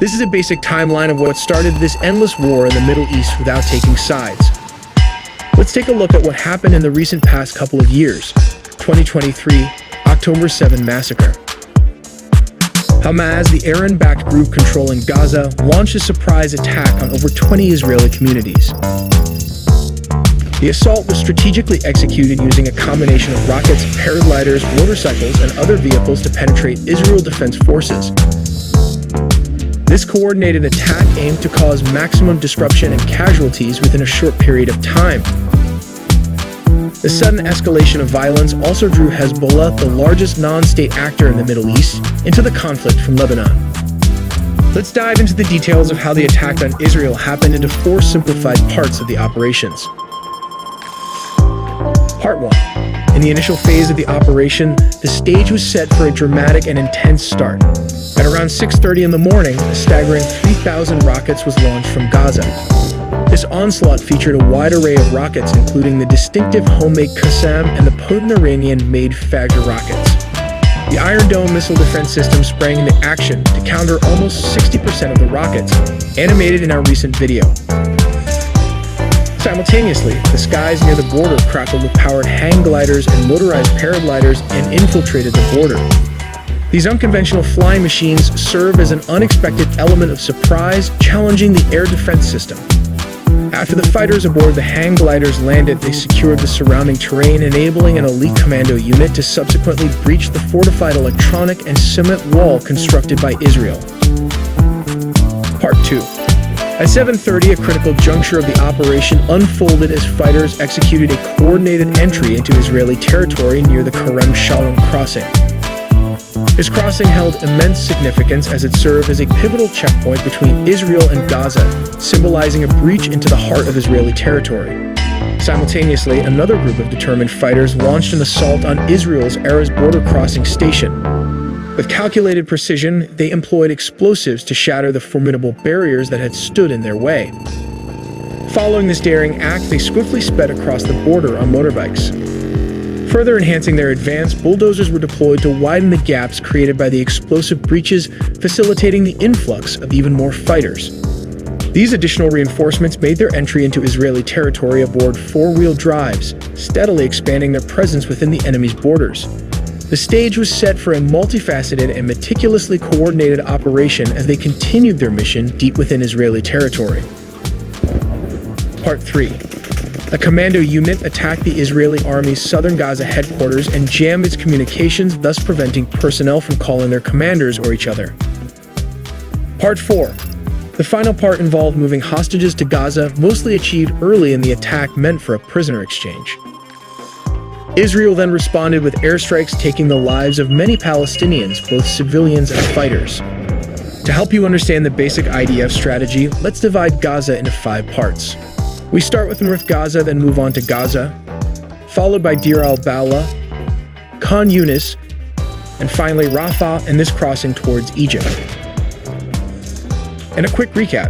This is a basic timeline of what started this endless war in the Middle East without taking sides. Let's take a look at what happened in the recent past couple of years. 2023, October 7 massacre. Hamas, the Iran-backed group controlling Gaza, launched a surprise attack on over 20 Israeli communities. The assault was strategically executed using a combination of rockets, paragliders, motorcycles, and other vehicles to penetrate Israel Defense Forces. This coordinated attack aimed to cause maximum disruption and casualties within a short period of time. The sudden escalation of violence also drew Hezbollah, the largest non-state actor in the Middle East, into the conflict from Lebanon. Let's dive into the details of how the attack on Israel happened into 4 simplified parts of the operations. Part 1. In the initial phase of the operation, the stage was set for a dramatic and intense start. At around 6:30 in the morning, a staggering 3,000 rockets was launched from Gaza. This onslaught featured a wide array of rockets, including the distinctive homemade Qassam and the potent Iranian-made Fajr rockets. The Iron Dome missile defense system sprang into action to counter almost 60% of the rockets, animated in our recent video. Simultaneously, the skies near the border crackled with powered hang gliders and motorized paragliders and infiltrated the border. These unconventional flying machines serve as an unexpected element of surprise, challenging the air defense system. After the fighters aboard the hang gliders landed, they secured the surrounding terrain, enabling an elite commando unit to subsequently breach the fortified electronic and cement wall constructed by Israel. Part 2. At 7:30, a critical juncture of the operation unfolded as fighters executed a coordinated entry into Israeli territory near the Kerem Shalom crossing. This crossing held immense significance as it served as a pivotal checkpoint between Israel and Gaza, symbolizing a breach into the heart of Israeli territory. Simultaneously, another group of determined fighters launched an assault on Israel's Erez border crossing station. With calculated precision, they employed explosives to shatter the formidable barriers that had stood in their way. Following this daring act, they swiftly sped across the border on motorbikes. Further enhancing their advance, bulldozers were deployed to widen the gaps created by the explosive breaches, facilitating the influx of even more fighters. These additional reinforcements made their entry into Israeli territory aboard 4-wheel drives, steadily expanding their presence within the enemy's borders. The stage was set for a multifaceted and meticulously coordinated operation as they continued their mission deep within Israeli territory. Part 3. A commando unit attacked the Israeli Army's southern Gaza headquarters and jammed its communications, thus preventing personnel from calling their commanders or each other. Part 4. The final part involved moving hostages to Gaza, mostly achieved early in the attack meant for a prisoner exchange. Israel then responded with airstrikes, taking the lives of many Palestinians, both civilians and fighters. To help you understand the basic IDF strategy, let's divide Gaza into 5 parts. We start with North Gaza, then move on to Gaza, followed by Deir al-Balah, Khan Yunis, and finally Rafah and this crossing towards Egypt. And a quick recap.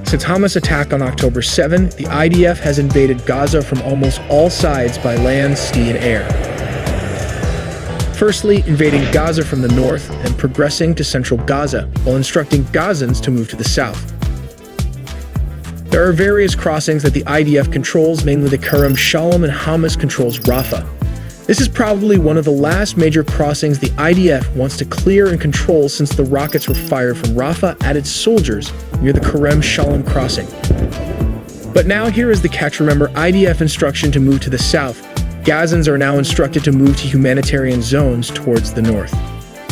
Since Hamas' attack on October 7, the IDF has invaded Gaza from almost all sides by land, sea, and air. Firstly, invading Gaza from the north and progressing to central Gaza, while instructing Gazans to move to the south. There are various crossings that the IDF controls, mainly the Kerem Shalom, and Hamas controls Rafah. This is probably one of the last major crossings the IDF wants to clear and control, since the rockets were fired from Rafah at its soldiers near the Kerem Shalom crossing. But now here is the catch. Remember, IDF instruction to move to the south. Gazans are now instructed to move to humanitarian zones towards the north.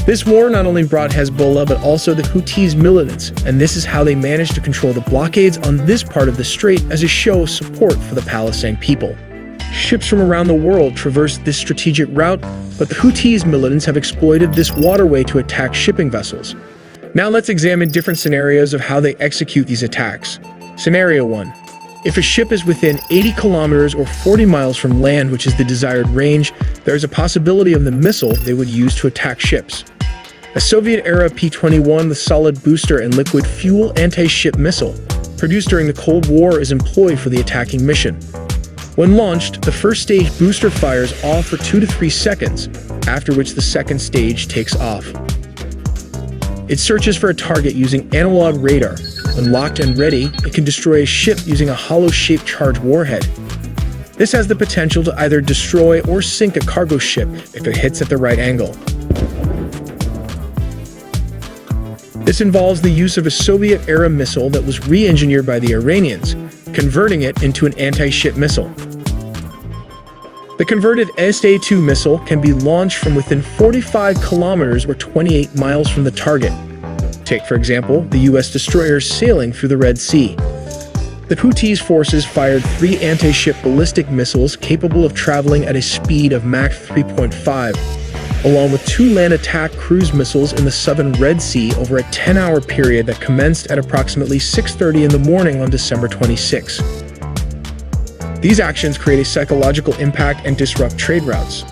This war not only brought Hezbollah, but also the Houthis militants, and this is how they managed to control the blockades on this part of the strait as a show of support for the Palestinian people. Ships from around the world traversed this strategic route, but the Houthis militants have exploited this waterway to attack shipping vessels. Now let's examine different scenarios of how they execute these attacks. Scenario 1. If a ship is within 80 kilometers or 40 miles from land, which is the desired range, there is a possibility of the missile they would use to attack ships. A Soviet-era P-21 with solid booster and liquid fuel anti-ship missile, produced during the Cold War, is employed for the attacking mission. When launched, the first stage booster fires off for 2 to 3 seconds, after which the second stage takes off. It searches for a target using analog radar. When locked and ready, it can destroy a ship using a hollow-shaped charge warhead. This has the potential to either destroy or sink a cargo ship if it hits at the right angle. This involves the use of a Soviet-era missile that was re-engineered by the Iranians, converting it into an anti-ship missile. The converted SA-2 missile can be launched from within 45 kilometers or 28 miles from the target. Take, for example, the U.S. destroyers sailing through the Red Sea. The Houthis forces fired 3 anti-ship ballistic missiles capable of traveling at a speed of Mach 3.5, along with 2 land attack cruise missiles in the southern Red Sea over a 10-hour period that commenced at approximately 6:30 in the morning on December 26. These actions create a psychological impact and disrupt trade routes.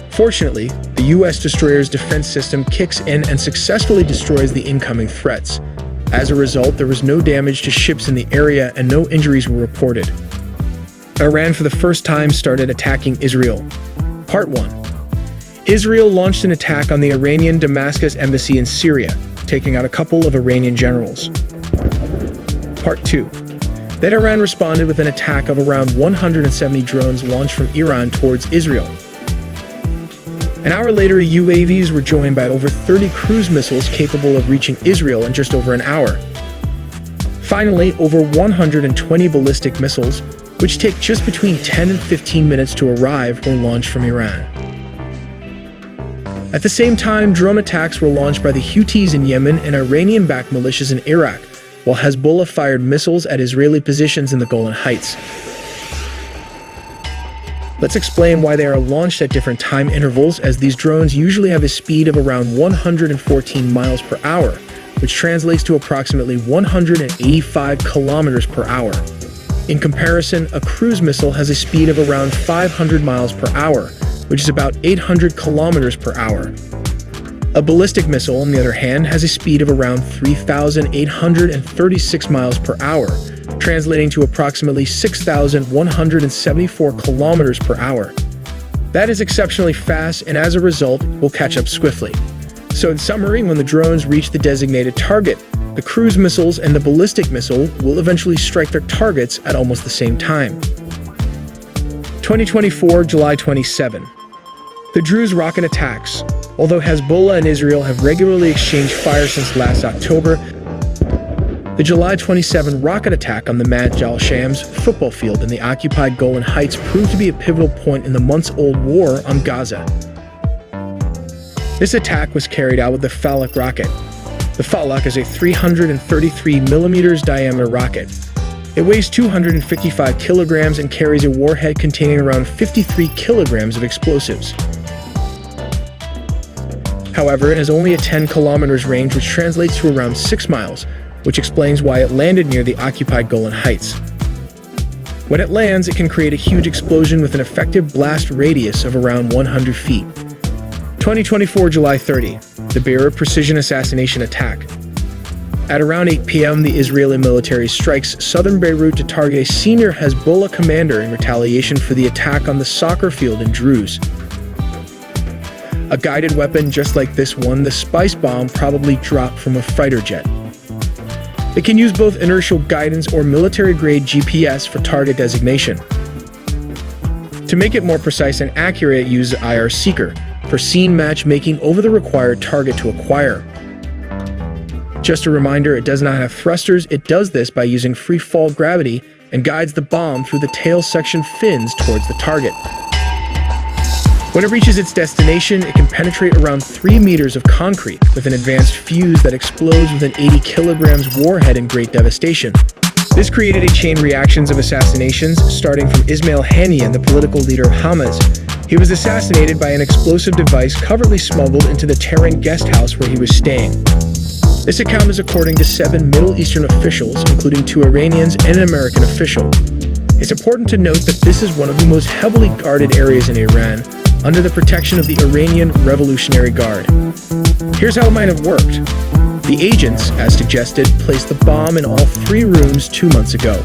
Fortunately, the U.S. destroyer's defense system kicks in and successfully destroys the incoming threats. As a result, there was no damage to ships in the area and no injuries were reported. Iran for the first time started attacking Israel. Part 1. Israel launched an attack on the Iranian Damascus embassy in Syria, taking out a couple of Iranian generals. Part 2. Then Iran responded with an attack of around 170 drones launched from Iran towards Israel. An hour later, UAVs were joined by over 30 cruise missiles capable of reaching Israel in just over an hour. Finally, over 120 ballistic missiles, which take just between 10 and 15 minutes to arrive, were launched from Iran. At the same time, drone attacks were launched by the Houthis in Yemen and Iranian-backed militias in Iraq, while Hezbollah fired missiles at Israeli positions in the Golan Heights. Let's explain why they are launched at different time intervals, as these drones usually have a speed of around 114 miles per hour, which translates to approximately 185 kilometers per hour. In comparison, a cruise missile has a speed of around 500 miles per hour, which is about 800 kilometers per hour. A ballistic missile, on the other hand, has a speed of around 3,836 miles per hour, translating to approximately 6,174 kilometers per hour. That is exceptionally fast, and as a result, will catch up swiftly. So in summary, when the drones reach the designated target, the cruise missiles and the ballistic missile will eventually strike their targets at almost the same time. 2024, July 27. The Druze rocket attacks. Although Hezbollah and Israel have regularly exchanged fire since last October, the July 27 rocket attack on the Majal Shams football field in the occupied Golan Heights proved to be a pivotal point in the months-old war on Gaza. This attack was carried out with the Falak rocket. The Falak is a 333mm diameter rocket. It weighs 255 kilograms and carries a warhead containing around 53 kilograms of explosives. However, it has only a 10 kilometers range, which translates to around 6 miles, which explains why it landed near the occupied Golan Heights. When it lands, it can create a huge explosion with an effective blast radius of around 100 feet. 2024, July 30, the Beirut precision assassination attack. At around 8 p.m., the Israeli military strikes southern Beirut to target a senior Hezbollah commander in retaliation for the attack on the soccer field in Druze. A guided weapon just like this one, the spice bomb, probably dropped from a fighter jet. It can use both inertial guidance or military-grade GPS for target designation. To make it more precise and accurate, it uses IR Seeker for scene matchmaking over the required target to acquire. Just a reminder, it does not have thrusters. It does this by using free fall gravity and guides the bomb through the tail section fins towards the target. When it reaches its destination, it can penetrate around 3 meters of concrete with an advanced fuse that explodes with an 80 kilograms warhead in great devastation. This created a chain reactions of assassinations, starting from Ismail Haniyeh, the political leader of Hamas. He was assassinated by an explosive device covertly smuggled into the Tehran guest house where he was staying. This account is according to 7 Middle Eastern officials, including 2 Iranians and an American official. It's important to note that this is one of the most heavily guarded areas in Iran, under the protection of the Iranian Revolutionary Guard. Here's how it might have worked. The agents, as suggested, placed the bomb in all 3 rooms 2 months ago.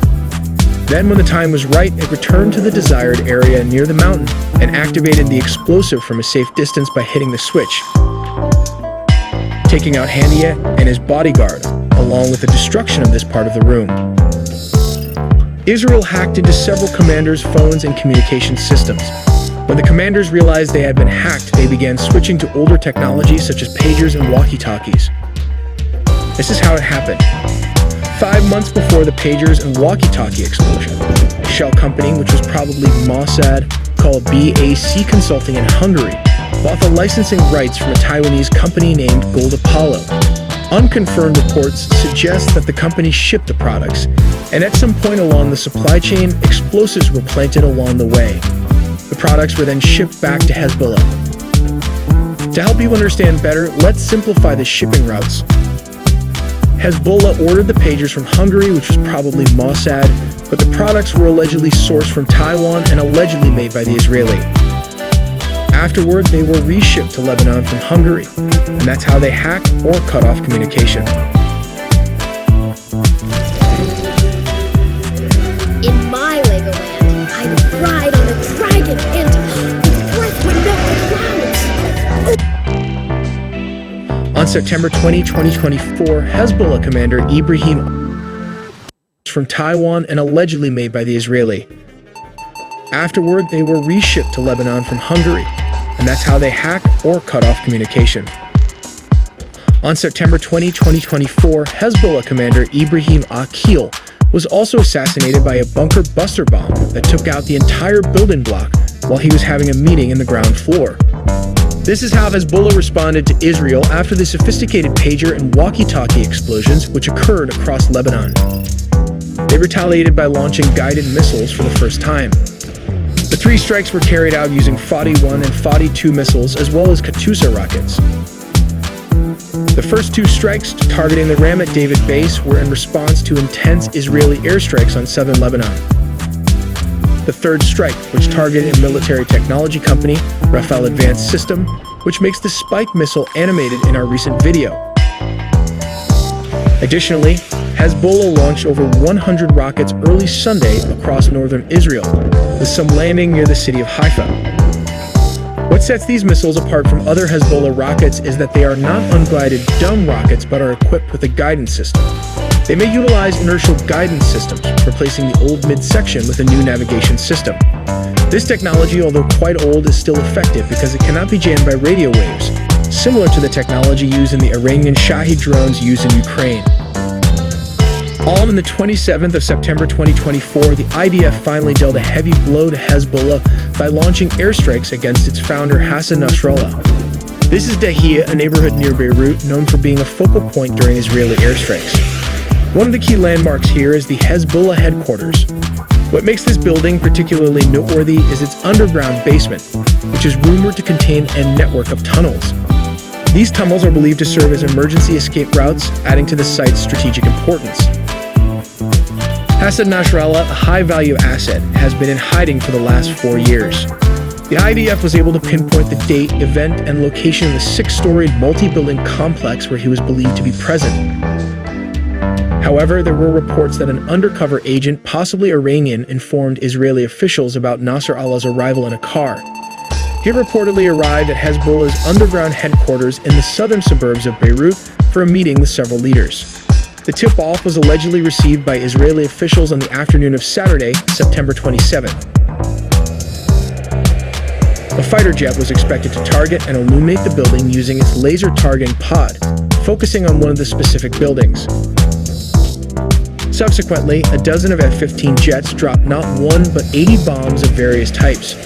Then, when the time was right, it returned to the desired area near the mountain and activated the explosive from a safe distance by hitting the switch. taking out Haniyeh and his bodyguard, along with the destruction of this part of the room. Israel hacked into several commanders' phones and communication systems. When the commanders realized they had been hacked, they began switching to older technology such as pagers and walkie-talkies. This is how it happened. 5 months before the pagers and walkie-talkie explosion, a shell company, which was probably Mossad, called BAC Consulting in Hungary, bought the licensing rights from a Taiwanese company named Gold Apollo. Unconfirmed reports suggest that the company shipped the products, and at some point along the supply chain, explosives were planted along the way. The products were then shipped back to Hezbollah. To help you understand better, let's simplify the shipping routes. Hezbollah ordered the pagers from Hungary, which was probably Mossad, but the products were allegedly sourced from Taiwan and allegedly made by the Israeli. Afterward, they were reshipped to Lebanon from Hungary, and that's how they hacked or cut off communication. In my Legoland, I would ride on a dragon and the breath would melt the clouds. On September 20, 2024, Hezbollah commander Ibrahim from Taiwan and allegedly made by the Israeli. Afterward, they were reshipped to Lebanon from Hungary, and that's how they hacked or cut off communication. On September 20, 2024, Hezbollah commander Ibrahim Akil was also assassinated by a bunker buster bomb that took out the entire building block while he was having a meeting in the ground floor. This is how Hezbollah responded to Israel after the sophisticated pager and walkie-talkie explosions which occurred across Lebanon. They retaliated by launching guided missiles for the first time. The 3 strikes were carried out using Fadi-1 and Fadi-2 missiles as well as Katyusha rockets. The first 2 strikes, targeting the Ramat David base, were in response to intense Israeli airstrikes on southern Lebanon. The third strike, which targeted a military technology company, Rafale Advanced System, which makes the Spike missile animated in our recent video. Additionally, Hezbollah launched over 100 rockets early Sunday across northern Israel, with some landing near the city of Haifa. What sets these missiles apart from other Hezbollah rockets is that they are not unguided dumb rockets but are equipped with a guidance system. They may utilize inertial guidance systems, replacing the old midsection with a new navigation system. This technology, although quite old, is still effective because it cannot be jammed by radio waves, similar to the technology used in the Iranian Shahed drones used in Ukraine. On the 27th of September 2024, the IDF finally dealt a heavy blow to Hezbollah by launching airstrikes against its founder Hassan Nasrallah. This is Dahiyeh, a neighborhood near Beirut known for being a focal point during Israeli airstrikes. One of the key landmarks here is the Hezbollah headquarters. What makes this building particularly noteworthy is its underground basement, which is rumored to contain a network of tunnels. These tunnels are believed to serve as emergency escape routes, adding to the site's strategic importance. Hassan Nasrallah, a high-value asset, has been in hiding for the last 4 years. The IDF was able to pinpoint the date, event, and location of the 6-storied multi-building complex where he was believed to be present. However, there were reports that an undercover agent, possibly Iranian, informed Israeli officials about Nasrallah's arrival in a car. He reportedly arrived at Hezbollah's underground headquarters in the southern suburbs of Beirut for a meeting with several leaders. The tip-off was allegedly received by Israeli officials on the afternoon of Saturday, September 27th. A fighter jet was expected to target and illuminate the building using its laser targeting pod, focusing on one of the specific buildings. Subsequently, a dozen of F-15 jets dropped not 1 but 80 bombs of various types.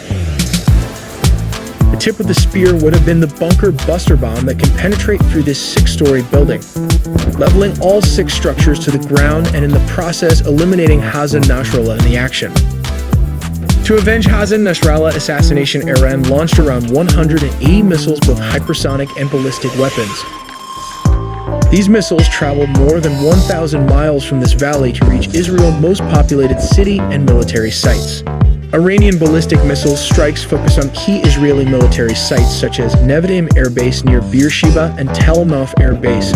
The tip of the spear would have been the bunker buster bomb that can penetrate through this 6-story building, leveling all 6 structures to the ground and in the process eliminating Hassan Nasrallah in the action. To avenge Hassan Nasrallah assassination, Iran launched around 180 missiles, both hypersonic and ballistic weapons. These missiles traveled more than 1,000 miles from this valley to reach Israel's most populated city and military sites. Iranian ballistic missile strikes focus on key Israeli military sites such as Nevatim Air Base near Beersheba and Tel Nof Air Base,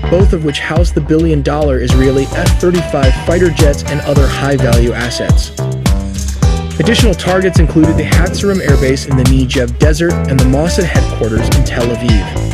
both of which house the billion-dollar Israeli F-35 fighter jets and other high-value assets. Additional targets included the Hatzerim Air Base in the Negev Desert and the Mossad headquarters in Tel Aviv.